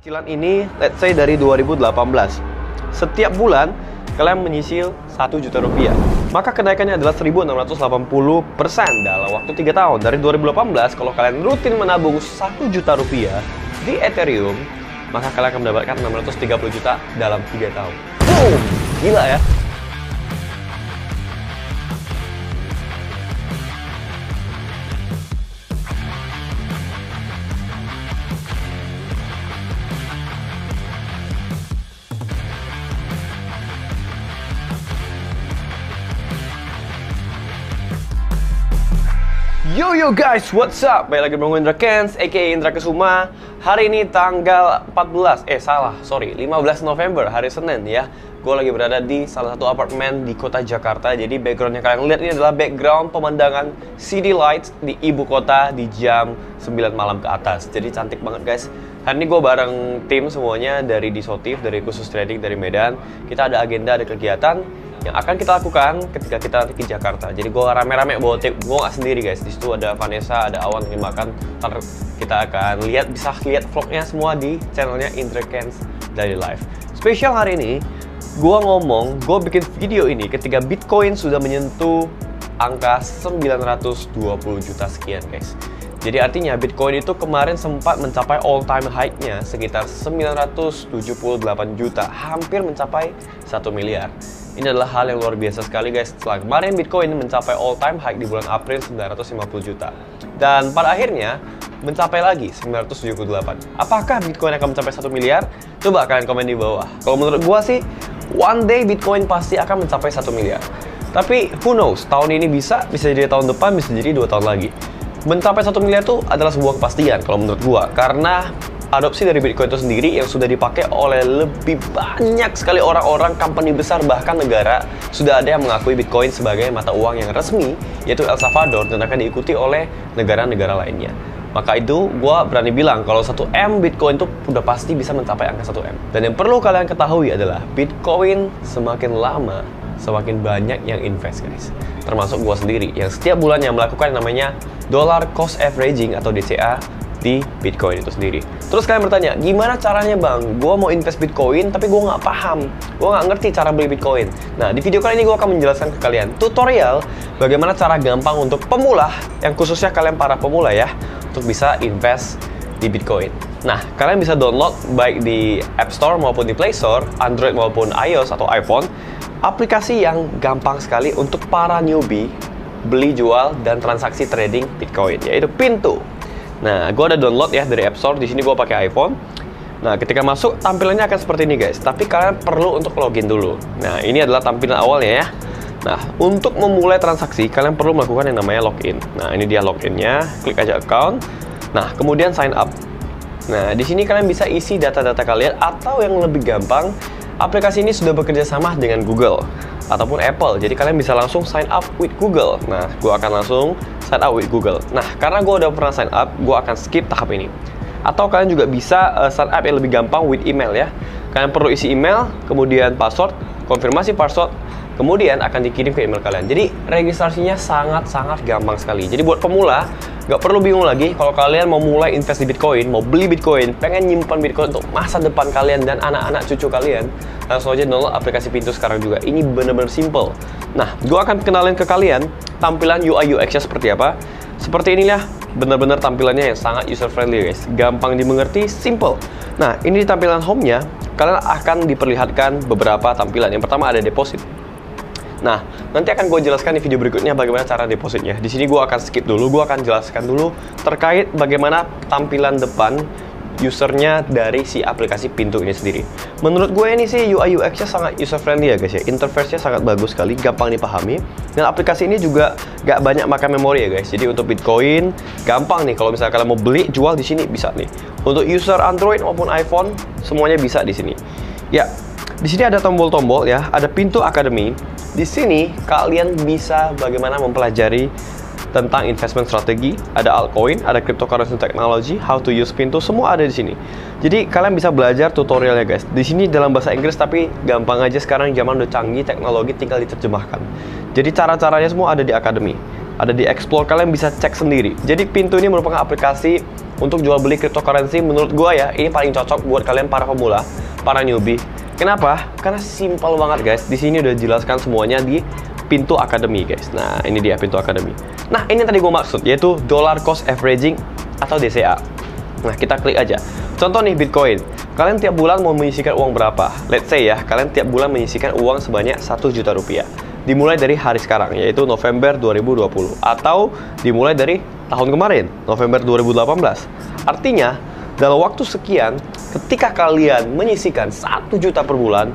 Cicilan ini, let's say dari 2018. Setiap bulan, kalian menyicil 1 juta rupiah. Maka kenaikannya adalah 1680% dalam waktu 3 tahun. Dari 2018, kalau kalian rutin menabung 1 juta rupiah di Ethereum, maka kalian akan mendapatkan 630 juta dalam 3 tahun. Boom! Gila ya? Yo guys, what's up? Balik lagi bersama Indra Kens, aka Indra Kesuma. Hari ini tanggal 15 November, hari Senin ya. Gue lagi berada di salah satu apartemen di kota Jakarta. Jadi background yang kalian lihat ini adalah background pemandangan city lights di ibu kota di jam 9 malam ke atas. Jadi cantik banget guys. Hari ini gue bareng tim semuanya dari Disotif, dari Khusus Trading, dari Medan. Kita ada agenda, ada kegiatan yang akan kita lakukan ketika kita nanti ke Jakarta. Jadi gue rame-rame bawa tim, gue gak sendiri guys. Di situ ada Vanessa, ada Awan yang makan. Ntar kita akan bisa lihat vlognya semua di channelnya Indra Kens Daily Life. Spesial hari ini, gue bikin video ini ketika Bitcoin sudah menyentuh angka 920 juta sekian guys. Jadi artinya Bitcoin itu kemarin sempat mencapai all time high-nya sekitar 978 juta, hampir mencapai 1 miliar. Ini adalah hal yang luar biasa sekali guys. Setelah kemarin Bitcoin mencapai all time high di bulan April 950 juta. Dan pada akhirnya mencapai lagi 978. Apakah Bitcoin akan mencapai 1 miliar? Coba kalian komen di bawah. Kalau menurut gua sih, one day Bitcoin pasti akan mencapai 1 miliar. Tapi who knows, tahun ini bisa jadi tahun depan, bisa jadi 2 tahun lagi. Mencapai 1 miliar itu adalah sebuah kepastian kalau menurut gua, karena adopsi dari Bitcoin itu sendiri yang sudah dipakai oleh lebih banyak sekali orang-orang, company besar, bahkan negara sudah ada yang mengakui Bitcoin sebagai mata uang yang resmi, yaitu El Salvador, dan akan diikuti oleh negara-negara lainnya. Maka itu gua berani bilang kalau 1M Bitcoin itu udah pasti bisa mencapai angka 1M. Dan yang perlu kalian ketahui adalah Bitcoin semakin lama semakin banyak yang invest guys. Termasuk gua sendiri yang setiap bulannya melakukan yang namanya dollar cost averaging atau DCA di Bitcoin itu sendiri. Terus kalian bertanya, gimana caranya bang? Gue mau invest Bitcoin tapi gue nggak paham, gue nggak ngerti cara beli Bitcoin. Nah di video kali ini gue akan menjelaskan ke kalian tutorial bagaimana cara gampang untuk pemula, yang khususnya kalian para pemula ya, untuk bisa invest di Bitcoin. Nah kalian bisa download baik di App Store maupun di Play Store, Android maupun iOS atau iPhone, aplikasi yang gampang sekali untuk para newbie beli, jual, dan transaksi trading Bitcoin, yaitu Pintu. Nah, gue ada download ya dari App Store. Di sini gue pakai iPhone. Nah, ketika masuk tampilannya akan seperti ini guys. Tapi kalian perlu untuk login dulu. Nah, ini adalah tampilan awalnya ya. Nah, untuk memulai transaksi kalian perlu melakukan yang namanya login. Nah, ini dia loginnya. Klik aja account. Nah, kemudian sign up. Nah, di sini kalian bisa isi data-data kalian, atau yang lebih gampang, aplikasi ini sudah bekerja sama dengan Google ataupun Apple. Jadi kalian bisa langsung sign up with Google. Nah, gue akan langsung sign up with Google. Nah, karena gue udah pernah sign up, gue akan skip tahap ini. Atau kalian juga bisa sign up yang lebih gampang with email ya. Kalian perlu isi email, kemudian password, konfirmasi password, kemudian akan dikirim ke email kalian. Jadi registrasinya sangat-sangat gampang sekali. Jadi buat pemula, nggak perlu bingung lagi kalau kalian mau mulai invest di Bitcoin, mau beli Bitcoin, pengen nyimpan Bitcoin untuk masa depan kalian dan anak-anak cucu kalian, langsung aja download aplikasi Pintu sekarang juga. Ini bener-bener simple. Nah, gue akan kenalin ke kalian tampilan UI UX-nya seperti apa. Seperti inilah bener-bener tampilannya yang sangat user friendly guys. Gampang dimengerti, simple. Nah, ini di tampilan home-nya, kalian akan diperlihatkan beberapa tampilan. Yang pertama ada deposit. Nah, nanti akan gue jelaskan di video berikutnya bagaimana cara depositnya. Di sini gue akan skip dulu, gue akan jelaskan dulu terkait bagaimana tampilan depan usernya dari si aplikasi Pintu ini sendiri. Menurut gue ini sih UI UX-nya sangat user friendly ya guys ya. Interface-nya sangat bagus sekali, gampang dipahami. Dan aplikasi ini juga gak banyak makan memori ya guys. Jadi untuk Bitcoin gampang nih, kalau misalnya kalian mau beli, jual di sini bisa nih. Untuk user Android maupun iPhone semuanya bisa di sini. Ya, di sini ada tombol-tombol ya, ada Pintu Academy. Di sini kalian bisa bagaimana mempelajari tentang investment strategi, ada altcoin, ada cryptocurrency technology, how to use Pintu, semua ada di sini. Jadi kalian bisa belajar tutorialnya guys. Di sini dalam bahasa Inggris tapi gampang aja, sekarang zaman udah canggih, teknologi tinggal diterjemahkan. Jadi cara-caranya semua ada di Academy. ada di Explore, kalian bisa cek sendiri. Jadi Pintu ini merupakan aplikasi untuk jual beli cryptocurrency. Menurut gua ya, ini paling cocok buat kalian para pemula, para newbie. Kenapa? Karena simpel banget guys. Di sini udah jelaskan semuanya di Pintu Academy guys. Nah, ini dia Pintu Academy. Nah, ini yang tadi gue maksud, yaitu dollar cost averaging atau DCA. Nah, kita klik aja. Contoh nih Bitcoin. Kalian tiap bulan mau menyisihkan uang berapa? Let's say ya, kalian tiap bulan menyisihkan uang sebanyak 1 juta rupiah. Dimulai dari hari sekarang, yaitu November 2020. Atau dimulai dari tahun kemarin, November 2018. Artinya, dalam waktu sekian, ketika kalian menyisihkan 1 juta per bulan,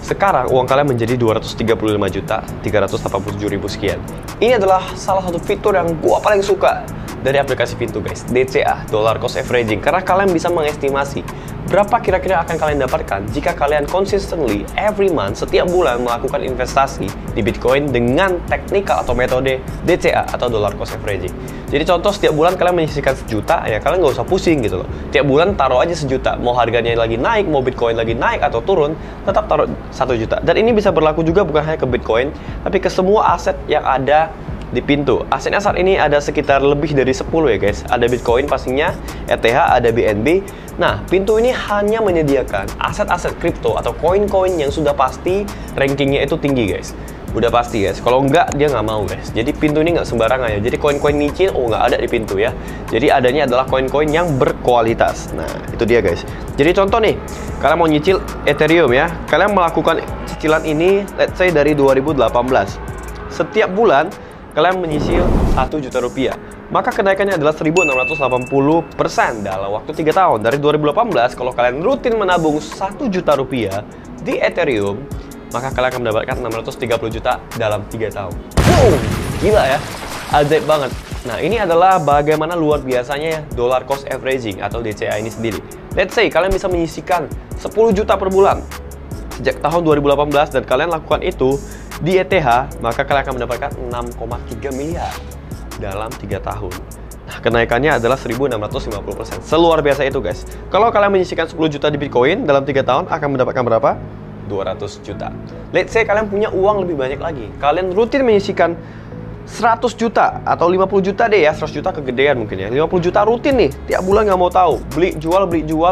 sekarang uang kalian menjadi 235.387.000 sekian. Ini adalah salah satu fitur yang gua paling suka dari aplikasi Pintu guys, DCA, dollar cost averaging, karena kalian bisa mengestimasi berapa kira-kira akan kalian dapatkan jika kalian consistently every month, setiap bulan melakukan investasi di Bitcoin dengan teknikal atau metode DCA atau dollar cost averaging. Jadi contoh, setiap bulan kalian menyisihkan 1 juta, ya kalian nggak usah pusing gitu loh. Tiap bulan taruh aja 1 juta, mau harganya lagi naik, mau Bitcoin lagi naik atau turun, tetap taruh 1 juta. Dan ini bisa berlaku juga bukan hanya ke Bitcoin, tapi ke semua aset yang ada di Pintu. Asetnya saat ini ada sekitar lebih dari 10 ya guys. Ada Bitcoin pastinya, ETH, ada BNB. Nah, Pintu ini hanya menyediakan aset-aset kripto atau koin-koin yang sudah pasti rankingnya itu tinggi guys. Udah pasti guys, kalau enggak dia nggak mau guys. Jadi Pintu ini nggak sembarangan ya. Jadi koin-koin micin, nggak ada di Pintu ya. Jadi adanya adalah koin-koin yang berkualitas. Nah, itu dia guys. Jadi contoh nih, kalian mau nyicil Ethereum ya. Kalian melakukan cicilan ini, let's say dari 2018. Setiap bulan, kalian menyicil 1 juta rupiah. Maka kenaikannya adalah 1680% dalam waktu 3 tahun. Dari 2018, kalau kalian rutin menabung 1 juta rupiah di Ethereum, maka kalian akan mendapatkan 630 juta dalam 3 tahun. Boom! Gila ya, ajaib banget. Nah, ini adalah bagaimana luar biasanya ya dollar cost averaging atau DCA ini sendiri. Let's say kalian bisa menyisihkan 10 juta per bulan sejak tahun 2018 dan kalian lakukan itu di ETH, maka kalian akan mendapatkan 6,3 miliar dalam 3 tahun. Nah, kenaikannya adalah 1650%. Seluar biasa itu guys. Kalau kalian menyisihkan 10 juta di Bitcoin dalam 3 tahun akan mendapatkan berapa? 200 juta. Let's say kalian punya uang lebih banyak lagi. Kalian rutin menyisihkan 100 juta atau 50 juta deh ya. 100 juta kegedean mungkin ya. 50 juta rutin nih, tiap bulan nggak mau tahu. Beli jual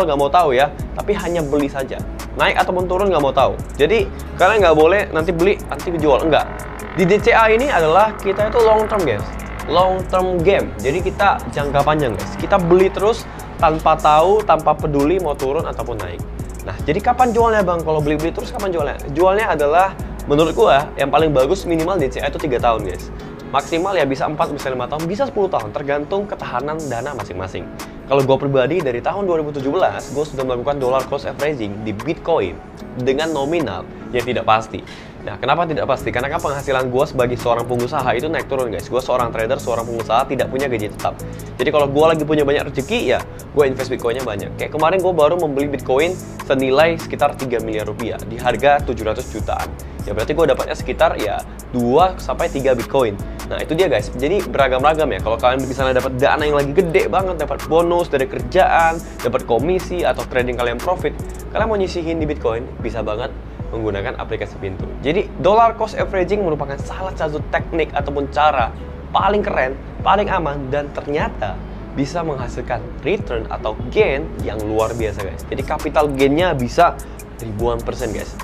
nggak mau tahu ya. Tapi hanya beli saja. Naik ataupun turun nggak mau tahu. Jadi kalian nggak boleh nanti beli, nanti jual. Enggak. Di DCA ini adalah kita itu long term guys. Long term game. Jadi kita jangka panjang guys. Kita beli terus tanpa tahu, tanpa peduli mau turun ataupun naik. Nah, jadi kapan jualnya bang? Kalau beli-beli terus kapan jualnya? Jualnya adalah menurut gua yang paling bagus minimal DCA itu 3 tahun guys. Maksimal ya bisa 4, bisa 5 tahun, bisa 10 tahun, tergantung ketahanan dana masing-masing. Kalau gue pribadi dari tahun 2017, gue sudah melakukan dollar cost averaging di Bitcoin dengan nominal yang tidak pasti. Nah, kenapa tidak pasti? Karena kan penghasilan gue sebagai seorang pengusaha itu naik turun guys. Gue seorang trader, seorang pengusaha tidak punya gaji tetap. Jadi kalau gue lagi punya banyak rezeki, ya gue invest Bitcoinnya banyak. Kayak kemarin gue baru membeli Bitcoin senilai sekitar 3 miliar rupiah di harga 700 jutaan. Ya berarti gue dapatnya sekitar ya 2-3 Bitcoin. Nah itu dia guys, jadi beragam-ragam ya. Kalau kalian misalnya dapat dana yang lagi gede banget, dapat bonus dari kerjaan, dapat komisi atau trading kalian profit, kalian mau nyisihin di Bitcoin, bisa banget menggunakan aplikasi Pintu. Jadi dollar cost averaging merupakan salah satu teknik ataupun cara paling keren, paling aman, dan ternyata bisa menghasilkan return atau gain yang luar biasa guys. Jadi capital gainnya bisa ribuan persen guys.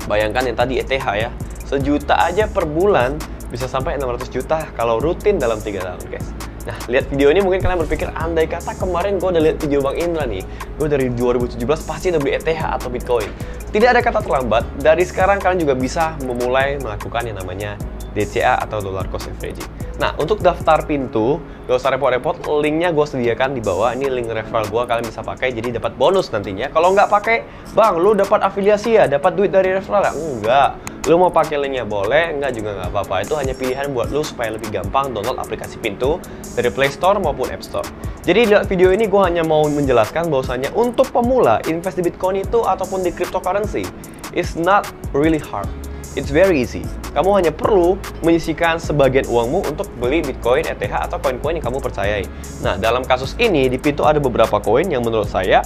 Bayangkan yang tadi ETH ya, 1 juta aja per bulan bisa sampai 600 juta kalau rutin dalam 3 tahun guys. Nah, lihat video ini mungkin kalian berpikir, andai kata kemarin gue udah lihat video Bang Indra nih, gue dari 2017 pasti udah beli ETH atau Bitcoin. Tidak ada kata terlambat, dari sekarang kalian juga bisa memulai melakukan yang namanya DCA atau dollar cost averaging. Nah, untuk daftar Pintu, gak usah repot-repot, linknya gue sediakan di bawah. Ini link referral gue, kalian bisa pakai jadi dapat bonus nantinya. Kalau nggak pakai, bang, lu dapat afiliasi ya, dapat duit dari referral ya? Enggak. Lu mau pakai linknya boleh, enggak juga nggak apa-apa. Itu hanya pilihan buat lu supaya lebih gampang download aplikasi Pintu dari Play Store maupun App Store. Jadi di video ini gue hanya mau menjelaskan bahwasanya untuk pemula invest di Bitcoin itu ataupun di cryptocurrency is not really hard. It's very easy. Kamu hanya perlu menyisihkan sebagian uangmu untuk beli Bitcoin, ETH, atau koin-koin yang kamu percayai. Nah, dalam kasus ini di Pintu ada beberapa koin yang menurut saya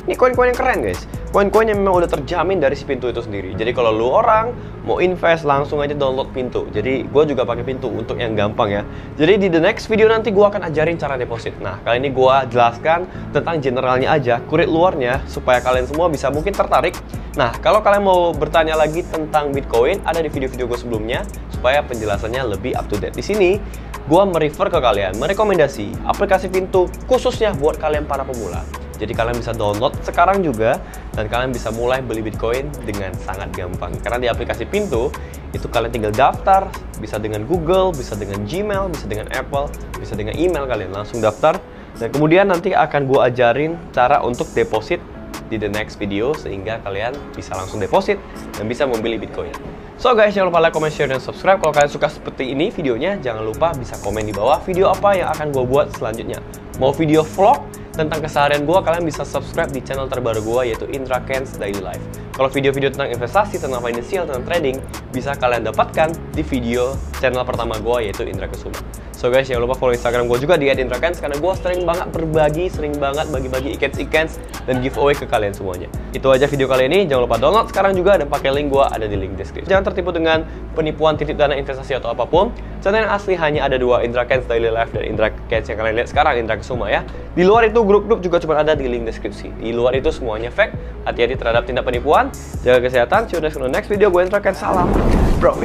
ini koin-koin yang keren guys. Koin-koin yang memang udah terjamin dari si Pintu itu sendiri. Jadi kalau lu orang mau invest, langsung aja download Pintu. Jadi gue juga pakai Pintu untuk yang gampang ya. Jadi di the next video nanti gue akan ajarin cara deposit. Nah, kali ini gue jelaskan tentang generalnya aja, kulit luarnya, supaya kalian semua bisa mungkin tertarik. Nah, kalau kalian mau bertanya lagi tentang Bitcoin, ada di video-video gue sebelumnya, supaya penjelasannya lebih up to date. Di sini, gue merefer ke kalian, merekomendasi aplikasi Pintu khususnya buat kalian para pemula. Jadi kalian bisa download sekarang juga, dan kalian bisa mulai beli Bitcoin dengan sangat gampang. Karena di aplikasi Pintu, itu kalian tinggal daftar, bisa dengan Google, bisa dengan Gmail, bisa dengan Apple, bisa dengan email kalian. Langsung daftar, dan kemudian nanti akan gue ajarin cara untuk deposit di the next video, sehingga kalian bisa langsung deposit dan bisa membeli Bitcoin. So guys, jangan lupa like, comment, share, dan subscribe. Kalau kalian suka seperti ini videonya, jangan lupa bisa komen di bawah video apa yang akan gue buat selanjutnya. Mau video vlog tentang keseharian gue, kalian bisa subscribe di channel terbaru gue, yaitu Indra Kents Daily Life. Kalau video-video tentang investasi, tentang financial, tentang trading, bisa kalian dapatkan di video channel pertama gue, yaitu Indra Kesuma. So guys, jangan lupa follow Instagram gue juga di @indrakents, karena gue sering banget berbagi, sering banget bagi-bagi ikens dan giveaway ke kalian semuanya. Itu aja video kali ini. Jangan lupa download sekarang juga, dan pakai link gue ada di link deskripsi. Jangan tertipu dengan penipuan titip dana investasi atau apapun. Channel yang asli hanya ada dua, Indra Kents Daily Life dan Indra Kents yang kalian lihat sekarang, Indra Kesuma ya. Di luar itu grup-grup juga cuma ada di link deskripsi. Di luar itu semuanya fake. Hati-hati terhadap tindak penipuan. Jaga kesehatan. See you next video. Gue Indra Kents. Salam, bro.